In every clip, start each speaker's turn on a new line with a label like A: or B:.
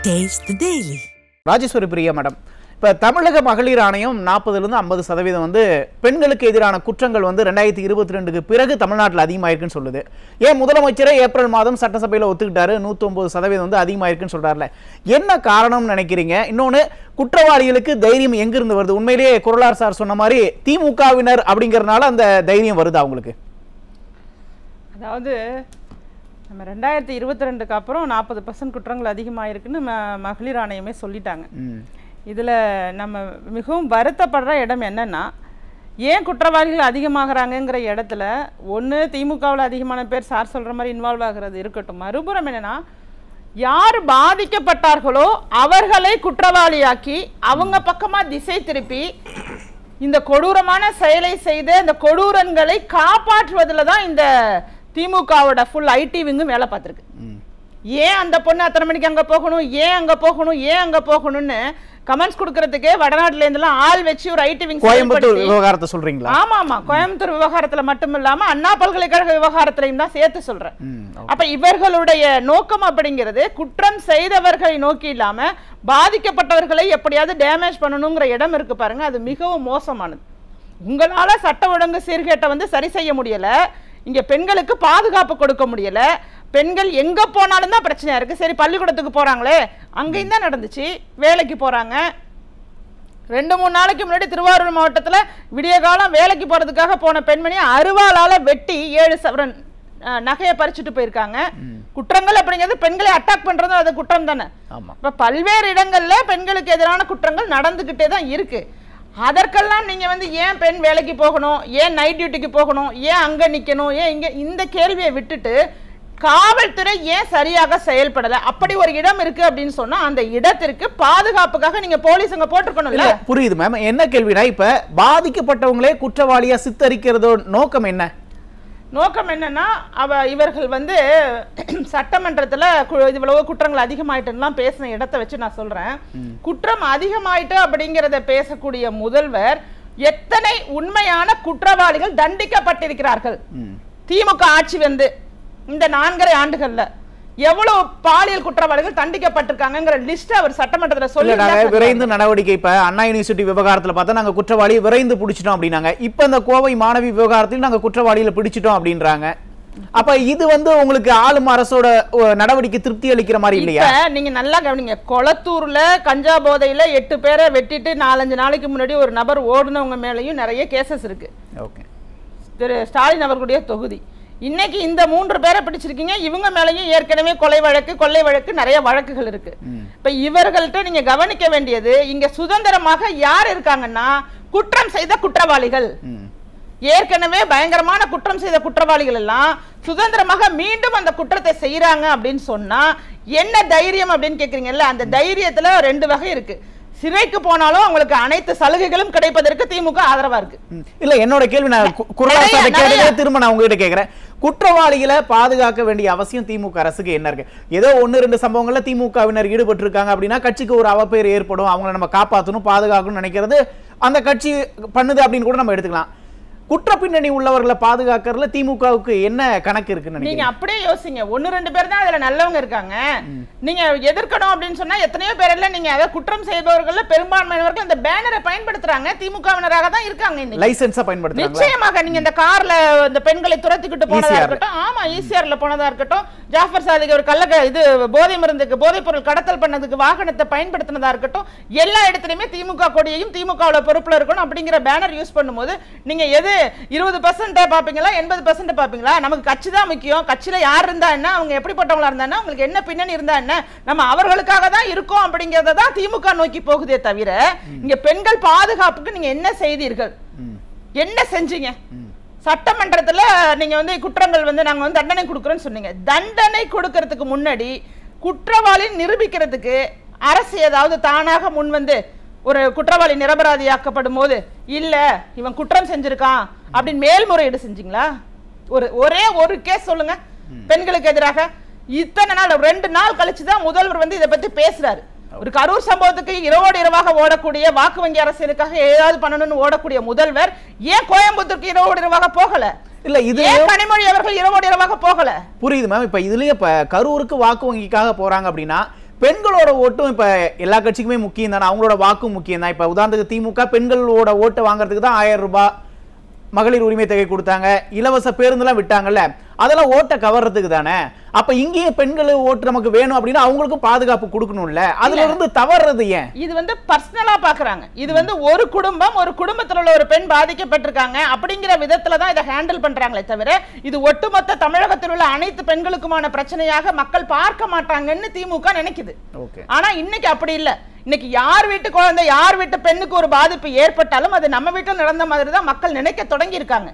A: Taste the Daily.
B: Rajeswari Priya madam, இப்போ தமிழக மகளிர் ஆணையம் 40% 50% வந்து பெண்களுக்கு எதிரான குற்றங்கள் வந்து 2022க்கு பிறகு தமிழ்நாட்டில் அதிகமாயிருக்குன்னு சொல்லுது. ஏன் முதலமைச்சரே ஏப்ரல் மாதம் சட்டசபையில் ஒத்துக்கிட்டாரு 109% வந்து அதிகமாயிருக்குன்னு சொல்றாருல, என்ன காரணம்னு நினைக்கிறீங்க? இன்னொன்று, குற்றவாளிகளுக்கு தைரியம் எங்கிருந்து வருது? உண்மையிலேயே குரலார் சார் சொன்ன மாதிரி திமுகவினர் அப்படிங்கிறதுனால அந்த தைரியம் வருது அவங்களுக்கு?
C: அதாவது நம்ம 2022க்கு அப்புறம் 40% குற்றங்கள் அதிகமாயிருக்குன்னு மகளிர் ஆணையமே சொல்லிட்டாங்க. இதில் நம்ம மிகவும் வருத்தப்படுற இடம் என்னன்னா, ஏன் குற்றவாளிகள் அதிகமாகறாங்கங்கிற இடத்துல ஒன்று திமுகவில் அதிகமான பேர் சார் சொல்கிற மாதிரி இன்வால்வ் ஆகிறது இருக்கட்டும். மறுபுறம் என்னென்னா, யார் பாதிக்கப்பட்டார்களோ அவர்களை குற்றவாளியாக்கி அவங்க பக்கமாக திசை திருப்பி இந்த கொடூரமான செயலை செய்த இந்த கொடூரன்களை காப்பாற்றுவதில் தான் இந்த திமுகவோட ஃபுல் ஐடி விங்கும் வேலை பார்த்துருக்கு. ஏன் அந்த பொண்ணு அத்தனை மணிக்கு அங்கே போகணும், ஏன் அங்கே போகணும், ஏன் அங்கே போகணும்னு கமெண்ட்ஸ் கொடுக்கறதுக்கே வடநாட்டுல இருந்தெல்லாம் ஆள் வச்சு ஒரு ஐடி விங்.
B: கோயம்புத்தூர் விவகாரத்தை சொல்றீங்களா?
C: ஆமா ஆமா, கோயம்புத்தூர் விவகாரத்துல மட்டும் இல்லாம அண்ணா பல்கலைக்கழக விவகாரத்திலையும் தான் சேர்த்து சொல்றேன். அப்ப இவர்களுடைய நோக்கம் அப்படிங்கிறது குற்றம் செய்தவர்களை நோக்கி இல்லாம பாதிக்கப்பட்டவர்களை எப்படியாவது டேமேஜ் பண்ணணுங்கிற இடம் இருக்கு பாருங்க. அது மிகவும் மோசமானது. உங்களால சட்ட ஒழுங்கு சீர்கேட்டை வந்து சரி செய்ய முடியல, இங்க பெண்களுக்கு பாதுகாப்பு கொடுக்க முடியல, பெண்கள் எங்க போனாலும் தான் பிரச்சனையா இருக்கு. சரி, பள்ளிக்கூடத்துக்கு போறாங்களே, அங்கேயும் தான் நடந்துச்சு. வேலைக்கு போறாங்க. 2-3 நாளைக்கு முன்னாடி திருவாரூர் மாவட்டத்துல விடிய காலம் வேலைக்கு போறதுக்காக போன பெண்மணி அருவாளால வெட்டி 7 சவரன் நகையை பறிச்சுட்டு போயிருக்காங்க. குற்றங்கள் அப்படிங்கிறது பெண்களை அட்டாக் பண்றது அது குற்றம் தானே. இப்ப பல்வேறு இடங்கள்ல பெண்களுக்கு எதிரான குற்றங்கள் நடந்துகிட்டே தான் இருக்கு. அதற்கெல்லாம் நீங்க வந்து ஏன் பெண் வேலைக்கு போகணும், ஏன் நைட் டியூட்டிக்கு போகணும், ஏன் அங்க நிக்கணும், ஏன் இங்க, இந்த கேள்வியை விட்டுட்டு காவல்துறை ஏன் சரியாக செயல்படல? அப்படி ஒரு இடம் இருக்கு அப்படின்னு சொன்னா அந்த இடத்திற்கு பாதுகாப்புக்காக நீங்க போலீஸ் அங்க போட்டுக்கணும்ல.
B: புரியுது மேம். என்ன கேள்வினா, இப்ப பாதிக்கப்பட்டவங்களே குற்றவாளியா சித்தரிக்கிறதோ நோக்கம் என்ன?
C: நோக்கம் என்னன்னா, இவர்கள் வந்து சட்டமன்றத்துல இவ்வளவு குற்றங்கள் அதிகமாயிட்டுலாம் பேசின இடத்தை வச்சு நான் சொல்றேன். குற்றம் அதிகமாயிட்டு அப்படிங்கிறத பேசக்கூடிய முதல்வர் எத்தனை உண்மையான குற்றவாளிகள் தண்டிக்கப்பட்டிருக்கிறார்கள்? திமுக ஆட்சி வந்து இந்த 4.5 ஆண்டுகள்ல எவ்வளவு பாலியல் குற்றவாளிகள் தண்டிக்கப்பட்டிருக்காங்கிற லிஸ்ட் அவர் சட்டமன்றத்துல சொல்லி
B: விரைந்து நடவடிக்கை. இப்ப அண்ணா யூனிவர்சிட்டி விவகாரத்துல பார்த்தா நாங்க குற்றவாளி விரைந்து பிடிச்சிட்டோம் அப்படின்னாங்க. இப்ப இந்த கோவை மாணவி விவகாரத்தில் நாங்க குற்றவாளியில பிடிச்சிட்டோம் அப்படின்றாங்க. அப்ப இது வந்து உங்களுக்கு ஆளும் அரசோட நடவடிக்கை திருப்தி அளிக்கிற மாதிரி இல்லையா?
C: நீங்க நல்லா கவனிங்க. கொளத்தூர்ல கஞ்சா போதையில 8 பேரை வெட்டிட்டு 4-5 நாளைக்கு முன்னாடி ஒரு நபர் ஓடுனவங்க மேலையும் நிறைய கேசஸ் இருக்கு. திரு ஸ்டாலின் அவர்களுடைய தொகுதி. இன்னைக்கு இந்த 3 பேரை பிடிச்சிருக்கீங்க. இவங்க மேலேயும் ஏற்கனவே கொலை வழக்கு, கொள்ளை வழக்கு, நிறைய வழக்குகள் இருக்கு. இப்ப இவர்கள்ட்ட நீங்க கவனிக்க வேண்டியது, இங்க சுதந்திரமாக யார் இருக்காங்கன்னா குற்றம் செய்த குற்றவாளிகள். ஏற்கனவே பயங்கரமான குற்றம் செய்த குற்றவாளிகள் எல்லாம் சுதந்திரமாக மீண்டும் அந்த குற்றத்தை செய்யறாங்க அப்படின்னு சொன்னா என்ன தைரியம் அப்படின்னு கேக்குறீங்கல்ல, அந்த தைரியத்துல 2 வகை இருக்கு. சிறைக்கு போனாலும் அவங்களுக்கு அனைத்து சலுகைகளும் கிடைப்பதற்கு திமுக ஆதரவா இருக்கு.
B: இல்ல, என்னோட கேள்வி நான் திரும்ப நான் உங்ககிட்ட கேக்குறேன். குற்றவாளிகளை பாதுகாக்க வேண்டிய அவசியம் திமுக அரசுக்கு என்ன இருக்கு? ஏதோ 1-2 சம்பவங்கள்ல திமுகவினர் ஈடுபட்டு இருக்காங்க அப்படின்னா கட்சிக்கு ஒரு அவப்பெயர் ஏற்படும், அவங்களை நம்ம காப்பாற்றணும் பாதுகாக்கணும்னு நினைக்கிறது அந்த கட்சி பண்ணுது அப்படின்னு கூட நம்ம எடுத்துக்கலாம். குற்ற பின்னணி உள்ளவர்களை பாதுகாக்கிறதுல திமுகவுக்கு என்ன கணக்கு இருக்குன்னு
C: நீங்க அப்படியே யோசிங்க. 1-2 பேர் தான் அதுல நல்லவங்க இருக்காங்க. நீங்க எதிர்க்கணும் அப்படின்னு சொன்னா எத்தனையோ பேர் இல்ல, நீங்க அத குற்றம் செய்பவர்கள் பெரும்பான்மையினர்கள் இந்த பேனரை பயன்படுத்துறாங்க, திமுகவினராக தான் இருக்காங்க. இன்னைக்கு லைசென்ஸா பயன்படுத்துறாங்க. நிச்சயமாக நீங்க இந்த கார்ல இந்த பெண்களை துரத்திக்கிட்டு போனதா இருக்கட்டும், ஆமா ஈசிஆர்ல போனதா இருக்கட்டும், ஜாஃபர் சாதிக்கு ஒரு இது போதை மருந்துக்கு போதைப் பொருள் கடத்தல் பண்ணதுக்கு வாகனத்தை பயன்படுத்தினதா இருக்கட்டும், எல்லா இடத்துலயுமே திமுக கொடியையும் திமுகவோட பொறுப்புல இருக்கணும் அப்படிங்கிற பேனர் யூஸ் பண்ணும்போது நீங்க எது 20% பாப்பீங்களா 80% பாப்பீங்களா? நமக்கு கட்சி தான் முக்கியம். கட்சியில யார் இருந்தா என்ன, அவங்க எப்படிப்பட்டவங்களா இருந்தா, அவங்களுக்கு என்ன பின்னணி இருந்தா என்ன, நம்ம அவர்களுக்காக தான் இருக்கோம் அப்படிங்கறத தான் திமுக நோக்கி போகுதே தவிர இங்க பெண்கள் பாதுகாப்புக்கு நீங்க என்ன செய்தீர்கள், என்ன செஞ்சீங்க? சட்டமன்றத்துல நீங்க வந்து குற்றங்கள் வந்து நாங்க வந்து தண்டனை கொடுக்கறோம்னு சொன்னீங்க. தண்டனை கொடுக்கறதுக்கு முன்னாடி குற்றவாளி நிரூபிக்கிறதுக்கு அரசு ஏதாவது தானாக முன் வந்து ஒரு குற்றவாளி நிரபராதியாக்கப்படும் போது இல்ல இவன் குற்றம் செஞ்சிருக்கான் அப்படின்னு மேல்முறையீடு செஞ்சீங்களா? ஒரே ஒரு கேஸ் சொல்லுங்க பெண்களுக்கு எதிராக. இத்தனை நாள் 2 நாள் கழிச்சுதான் முதல்வர் வந்து இதை பத்தி பேசுறாரு. ஒரு கரூர் சம்பவத்துக்கு இரவோடு இரவாக ஓடக்கூடிய வாக்கு வங்கி அரசியலுக்காக ஏதாவது பண்ணணும்னு ஓடக்கூடிய முதல்வர் ஏன் கோயம்புத்தூருக்கு இரவோடு இரவாக போகல? இல்ல இது கனிமொழி அவர்கள் இரவோடு இரவாக போகல.
B: புரியுது மேம். இப்ப இதுலயே கரூருக்கு வாக்கு வங்கிக்காக போறாங்க அப்படின்னா பெண்களோட ஓட்டும் இப்ப எல்லா கட்சிக்குமே முக்கியம் தானே, அவங்களோட வாக்கும் முக்கியம் தான். இப்ப உதாரணத்துக்கு திமுக பெண்களோட ஓட்டு வாங்குறதுக்கு தான் 1000 ரூபாய் மகளிர் உரிமை தொகை கொடுத்தாங்க, இலவச பேருந்துலாம் விட்டாங்கல்ல, அதெல்லாம் ஓட்ட கவர்றதுக்கு தானே. அப்ப இங்கேயே பெண்கள் ஓட்டு நமக்கு வேணும் அப்படின்னா அவங்களுக்கும் பாதுகாப்பு கொடுக்கணும்ல, அதுல இருந்து தவறுறது ஏன்?
C: இது வந்து பர்சனலா பாக்குறாங்க. இது வந்து ஒரு குடும்பத்துல உள்ள ஒரு பெண் பாதிக்கப்பட்டிருக்காங்க அப்படிங்கிற விதத்துல தான் இதை ஹேண்டில் பண்றாங்களே தவிர இது ஒட்டுமொத்த தமிழகத்தில் உள்ள அனைத்து பெண்களுக்குமான பிரச்சனையாக மக்கள் பார்க்க மாட்டாங்கன்னு திமுக நினைக்குது. ஆனா இன்னைக்கு அப்படி இல்ல. இன்னைக்கு யார் வீட்டு குழந்தை யார் வீட்டு பெண்ணுக்கு ஒரு பாதிப்பு ஏற்பட்டாலும் அது நம்ம வீட்டில் நடந்த மாதிரி தான் மக்கள் நினைக்க தொடங்கி இருக்காங்க.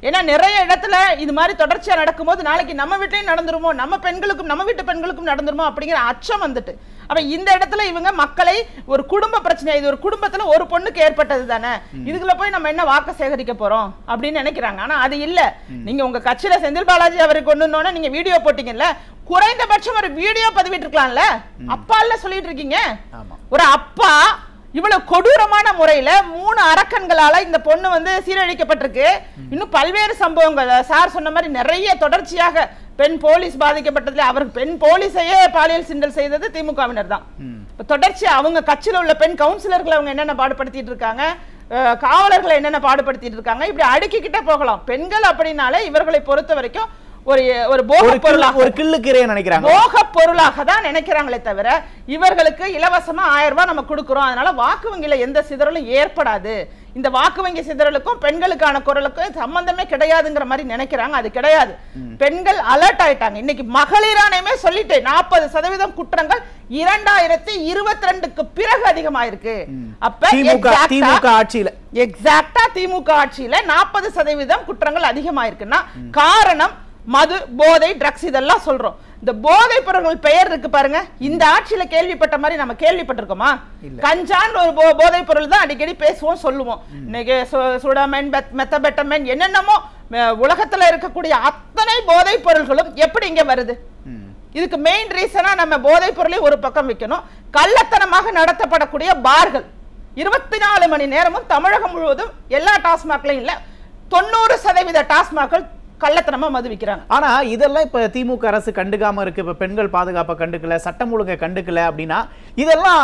C: ஏன்னா நிறைய இடத்துல இது மாதிரி தொடர்ச்சியா நடக்கும்போது நாளைக்கு நம்ம வீட்லயும் நடந்துருமோ, நம்ம பெண்களுக்கும் நம்ம வீட்டு பெண்களுக்கும் நடந்துருமோ அப்படிங்கிற அச்சம் வந்துட்டு அப்ப இந்த இடத்துல இவங்க மக்களை ஒரு குடும்ப பிரச்சனை, இது ஒரு குடும்பத்துல ஒரு பொண்ணுக்கு ஏற்பட்டது தானே, இதுக்குள்ள போய் நம்ம என்ன வாக்கு சேகரிக்க போறோம் அப்படின்னு நினைக்கிறாங்க. ஆனா அது இல்ல. நீங்க உங்க கட்சியில செந்தில் பாலாஜி அவருக்கு கொண்டு நீங்க வீடியோ போட்டீங்கல்ல, குறைந்தபட்சம் ஒரு வீடியோ பதிவிட்டு இருக்கலாம்ல. அப்பா இல்ல சொல்லிட்டு இருக்கீங்க. ஒரு அப்பா இவ்வளவு கொடூரமான முறையில 3 அரக்கன்களால இந்த பொண்ணு வந்து சீரழிக்கப்பட்டிருக்கு. இன்னும் பல்வேறு சம்பவங்கள் சார் சொன்ன மாதிரி நிறைய தொடர்ச்சியாக பெண் போலீஸ் பாதிக்கப்பட்டதுல அவருக்கு பெண் போலீஸையே பாலியல் சிண்டல் செய்தது திமுகவினர் தான். தொடர்ச்சியா அவங்க கட்சியில உள்ள பெண் கவுன்சிலர்களை அவங்க என்னென்ன பாடுபடுத்திட்டு இருக்காங்க, காவலர்களை என்னென்ன பாடுபடுத்திட்டு இருக்காங்க, இப்படி அடுக்கிக்கிட்டே போகலாம். பெண்கள் அப்படின்னாலே இவர்களை பொறுத்த வரைக்கும் ஒரு போக பொருளாக, ஒரு கிள்ளுக்கிறைய நினைக்கிறாங்க, போக பொருளாக தான் நினைக்கிறாங்களே தவிர இவர்களுக்கு இலவசமா 1000 ரூபாய் நம்ம கொடுக்கிறோம், அதனால வாக்கு வங்கியில எந்த சிதறலும் ஏற்படாது, இந்த வாக்கு வங்கி சிதறலுக்கும் பெண்களுக்கான குரலுக்கும் சம்பந்தமே கிடையாதுங்கிற மாதிரி நினைக்கிறாங்க. அது கிடையாது. பெண்கள் அலர்ட் ஆயிட்டாங்க. இன்னைக்கு மகளிர் ஆணையமே சொல்லிட்டு 40% குற்றங்கள் 2022க்கு பிறகு அதிகமாயிருக்கு. அப்ப திமுக ஆட்சியில எக்ஸாக்ட்டா திமுக ஆட்சியில 40% குற்றங்கள் அதிகமாயிருக்குன்னா காரணம் மது, போதை, ட்ரக்ஸ் இதெல்லாம் சொல்றோம். இந்த போதைப் பொருட்கள் பெயர் இருக்கு பாருங்க, இந்த ஆட்சியில கேள்விப்பட்ட மாதிரி நம்ம கேள்விப்பட்டிருக்கோமா? கஞ்சான் ஒரு போதைப் பொருள் தான் அடிக்கடி பேசுவோம் சொல்லுவோம். இன்னைக்கு சுடமென், மெத்தபெட்டமென் என்னென்னமோ உலகத்துல இருக்கக்கூடிய அத்தனை போதைப் பொருள்களும் எப்படி இங்க வருது? இதுக்கு மெயின் ரீசனா நம்ம போதைப் பொருளை ஒரு பக்கம் வைக்கணும். கள்ளத்தனமாக நடத்தப்படக்கூடிய பார்கள் 24 மணி நேரமும் தமிழகம் முழுவதும் எல்லா டாஸ்மாக்லையும் இல்ல 90% டாஸ்மாக்கள் கள்ளத்தனமா மது விக்கிறாங்க. ஆனா இதெல்லாம் இப்ப திமுக அரசு கண்டுக்காம இருக்கு. இப்ப பெண்கள் பாதுகாப்பை கண்டுக்கல, சட்டம் ஒழுங்கை கண்டுக்கல அப்படின்னா இதெல்லாம்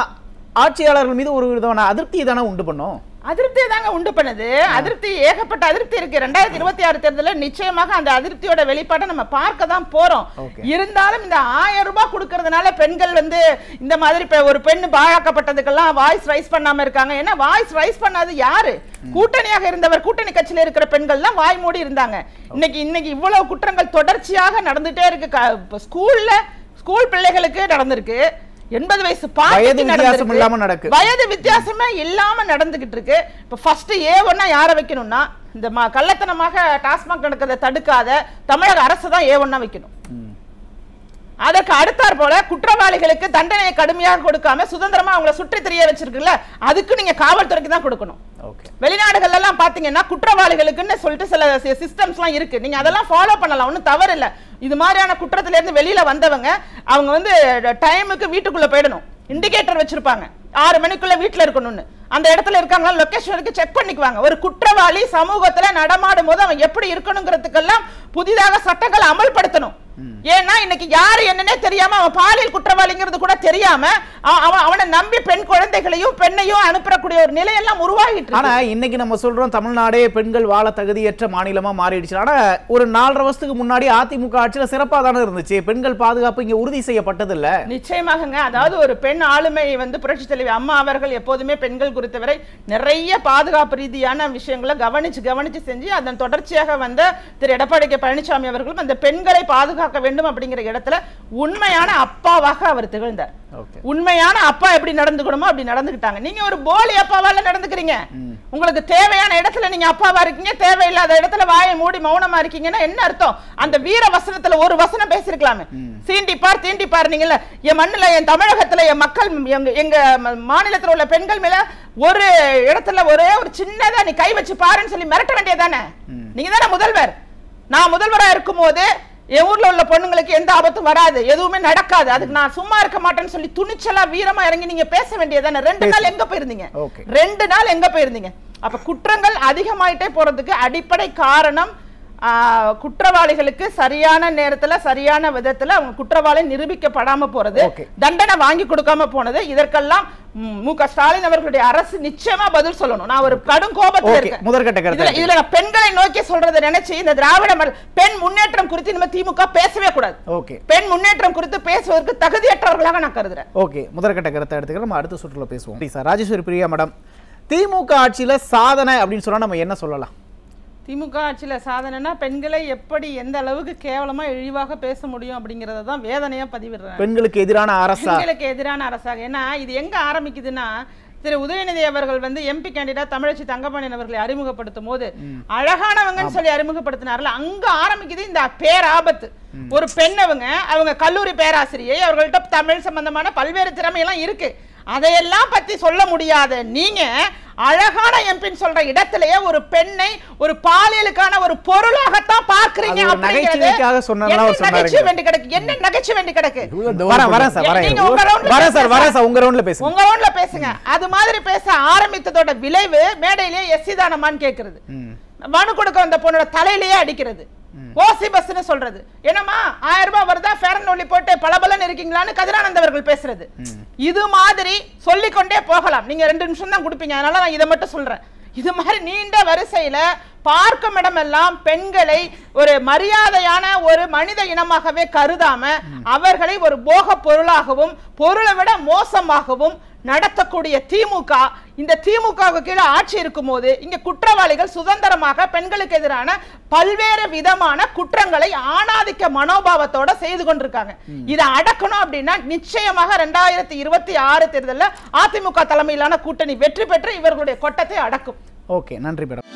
C: ஆட்சியாளர்கள் மீது ஒரு விதமான அதிருப்தி தானே உண்டு பண்ணும். அதிருப்தி தாங்க உண்டு பண்ணுது. அதிருப்தி, ஏகப்பட்ட அதிருப்தி இருக்கு. 2026 தேர்தலில் நிச்சயமாக அந்த அதிருப்தியோட வெளிப்பாட்டை நம்ம பார்க்க தான் போறோம். இருந்தாலும் இந்த 1000 ரூபாய் கொடுக்கறதுனால பெண்கள் வந்து இந்த மாதிரி ஒரு பெண் பாழாக்கப்பட்டதுக்கெல்லாம் வாய்ஸ் ரைஸ் பண்ணாம இருக்காங்க. ஏன்னா வாய்ஸ் ரைஸ் பண்ணாது யாரு? கூட்டணியாக இருந்தவர், கூட்டணி கட்சியில இருக்கிற பெண்கள் தான் வாய் மூடி இருந்தாங்க. இன்னைக்கு இவ்வளவு குற்றங்கள் தொடர்ச்சியாக நடந்துட்டே இருக்கு. ஸ்கூல் பிள்ளைகளுக்கு நடந்திருக்கு. 80 வயசு வயது வித்தியாசமே இல்லாம நடந்துகிட்டு இருக்கு. இப்ப ஃபர்ஸ்ட் A1 யார வைக்கணும்னா இந்த கள்ளத்தனமாக டாஸ்மாக் நடக்கிறத தடுக்காத தமிழக அரசு தான் A1 வைக்கணும். அதற்கு அடுத்தாற் போல குற்றவாளிகளுக்கு தண்டனையை கடுமையாக கொடுக்காம சுதந்திரமா அவங்களை சுற்றி தெரிய வச்சிருக்குல்ல, அதுக்கு நீங்க காவல்துறைக்கு தான் கொடுக்கணும். வெளிநாடுகள் எல்லாம் பாத்தீங்கன்னா குற்றவாளிகளுக்குன்னு சொல்லிட்டு சில சிஸ்டம்ஸ் எல்லாம் இருக்கு. நீங்க அதெல்லாம் ஃபாலோ பண்ணலாம், ஒன்னும் தவறு இல்ல. இது மாதிரியான குற்றத்துல இருந்து வெளியில வந்தவங்க அவங்க வந்து டைமுக்கு வீட்டுக்குள்ள போயிடணும். இண்டிகேட்டர் வச்சிருப்பாங்க, 6 மணிக்குள்ள வீட்டுல இருக்கணும்னு. அந்த இடத்துல இருக்காங்க, லொகேஷனுக்கு செக் பண்ணிக்குவாங்க. ஒரு குற்றவாளி சமூகத்துல நடமாடும் போது அவன் எப்படி இருக்கணுங்கிறதுக்கெல்லாம் புதிதாக சட்டங்களை அமல்படுத்தணும். ஏன்னா இன்னைக்கு யாரு என்னன்னே தெரியாம அவன் பாலியல் குற்றவாளிங்கிறது கூட தெரியாம அவனை நம்பி பெண் குழந்தைகளையும் பெண்ணையும் அனுப்பக்கூடிய ஒரு நிலையெல்லாம் உருவாகிட்டு. ஆனா இன்னைக்கு நம்ம சொல்றோம் தமிழ்நாடே பெண்கள் வாழ தகுதியற்ற மாநிலமா மாறிடுச்சு. ஆனா ஒரு 4.5 வருஷத்துக்கு முன்னாடி அதிமுக ஆட்சியில சிறப்பா தானே இருந்துச்சு. பெண்கள் பாதுகாப்பு இங்க உறுதி செய்யப்பட்டது இல்ல. நிச்சயமாகங்க. அதாவது ஒரு பெண் ஆளுமை வந்து புரட்சி தலைவி அம்மா அவர்கள் எப்போதுமே பெண்கள் குறித்தவரை நிறைய பாதுகாப்பு ரீதியான விஷயங்களை கவனிச்சு செஞ்சு அதன் தொடர்ச்சியாக வந்த திரு எடப்பாடி கே பழனிசாமி அவர்களும் அந்த பெண்களை பாதுகாக்க வேண்டும் அப்படிங்கிற இடத்துல உண்மையான அப்பாவாக அவர் திகழ்ந்தார். உண்மையான அப்பா எப்படி நடந்துக்கணுமோ அப்படி நடந்துக்கிட்டாங்க. நீங்க ஒரு போலி அப்பாவால நடந்துக்கிறீங்க. உங்களுக்கு தேவையான இடத்துல நீங்க அப்பாவா இருக்கீங்க, தேவையில்லாத இடத்துல வாயை மூடி மௌனமா இருக்கீங்கன்னா என்ன அர்த்தம்? அந்த வீர வசனத்துல ஒரு வசனம் பேசிருக்கலாமே, சீண்டிப்பார் தீண்டிப்பார். நீங்கல்ல என் மண்ணுல, என் தமிழகத்துல, என் மக்கள், எங்க மாநிலத்தில் உள்ள பெண்கள் மேல ஒரு இடத்துல ஒரே ஒரு சின்னதா நீ கை வச்சு பாருன்னு சொல்லி மிரட்ட வேண்டியதானே? நீங்க தானே முதல்வர். நான் முதல்வரா இருக்கும் போது என் ஊர்ல உள்ள பொண்ணுங்களுக்கு எந்த ஆபத்தும் வராது, எதுவுமே நடக்காது, அதுக்கு நான் சும்மா இருக்க மாட்டேன்னு சொல்லி துணிச்சலா வீரமா இறங்கி நீங்க பேச வேண்டியதானே? 2 நாள் எங்க போயிருந்தீங்க? 2 நாள் எங்க போயிருந்தீங்க? அப்ப குற்றங்கள் அதிகமாயிட்டே போறதுக்கு அடிப்படை காரணம் குற்றவாளிகளுக்கு சரியான நேரத்துல சரியான விதத்துல அவங்க குற்றவாளி நிரூபிக்கப்படாம போறது, தண்டனை வாங்கி கொடுக்காம போனது, இதற்கெல்லாம் மு.க. ஸ்டாலின் அவர்களுடைய அரசு நிச்சயமா பதில் சொல்லணும். நான் ஒரு கடும் கோபத்துல இருக்கேன். இதுல பெண்களை நோக்கி சொல்றதை நினைச்சு இந்த திராவிட பெண் முன்னேற்றம் குறித்து நம்ம திமுக பேசவே கூடாது. பெண் முன்னேற்றம் குறித்து பேசுவதற்கு தகுதியற்றவர்களாக நான் கருதுறேன்.
B: ஓகே, முதற்கட்ட கருத்தை எடுத்துக்கிறோம். நம்ம அடுத்த சுற்றுல பேசுவோம். ராஜேஸ்வரி பிரியா மேடம், திமுக ஆட்சியில சாதனை அப்படின்னு சொன்னா நம்ம என்ன சொல்லலாம்?
C: திமுக ஆட்சியில சாதனைனா பெண்களை எப்படி எந்த அளவுக்கு கேவலமா இழிவாக பேச முடியும் அப்படிங்கறத தான் வேதனையா பதிவிடுறாங்க.
B: பெண்களுக்கு எதிரான
C: அரசாக. ஏன்னா இது எங்க ஆரம்பிக்குதுன்னா, திரு உதயநிதி அவர்கள் வந்து எம்பி கேண்டிடேட் தமிழச்சி தங்கமணியன் அவர்களை அறிமுகப்படுத்தும் போது அழகானவங்கன்னு சொல்லி அறிமுகப்படுத்தினார்ல, அங்க ஆரம்பிக்குது இந்த பேராபத்து. ஒரு பெண்ணவங்க, அவங்க கல்லூரி பேராசிரியை, அவர்கள்ட்ட தமிழ் சம்பந்தமான பல்வேறு திறமையெல்லாம் இருக்கு, அதையெல்லாம் பத்தி சொல்ல முடியாத நீங்க அழகான எம்பின்னு சொல்ற இடத்திலேயே ஒரு பெண்ணை ஒரு பாலியலுக்கான ஒரு பொருளாகத்தான் பார்க்கறீங்க.
B: என்ன
C: நகைச்சுவை வேண்டி கிடக்கு?
B: உங்க
C: ரவுண்ட்ல பேசுங்க. அது மாதிரி பேச ஆரம்பித்ததோட விளைவு மேடையிலேயே எஸ்சி தானமான்னு கேக்குறது, மனு கொடுக்க வந்த பொண்ணோட தலையிலேயே அடிக்கிறது, ஓசி பஸ்னு சொல்றது, என்னமா 1000 ரூபாய் வருதா ஃபேரன் ஒலி போட்டு பலபலன்னு இருக்கீங்களான்னு கதிரானந்த் அவர்கள் பேசுறது. இது மாதிரி சொல்லிக்கொண்டே போகலாம். நீங்க 2 நிமிஷம் தான் கொடுப்பீங்க, அதனால நான் இதை மட்டும் சொல்றேன். இது மாதிரி நீண்ட வரிசையில பார்க்கும் இடமெல்லாம் பெண்களை ஒரு மரியாதையான ஒரு மனித இனமாகவே கருதாம அவர்களை ஒரு போக பொருளாகவும் பொருளை விட மோசமாகவும் நடத்தக்கூடிய திமுக, இந்த திமுகவுக்கு கீழே ஆட்சி இருக்கும் போது இங்க குற்றவாளிகள் சுதந்திரமாக பெண்களுக்கு எதிரான பல்வேறு விதமான குற்றங்களை ஆணாதிக்க மனோபாவத்தோட செய்து கொண்டிருக்காங்க. இதை அடக்கணும் அப்படின்னா நிச்சயமாக 2026 தேர்தலில் அதிமுக தலைமையிலான கூட்டணி வெற்றி பெற்று இவர்களுடைய கொட்டத்தை அடக்கும்.
B: ஓகே, நன்றி மேடம்.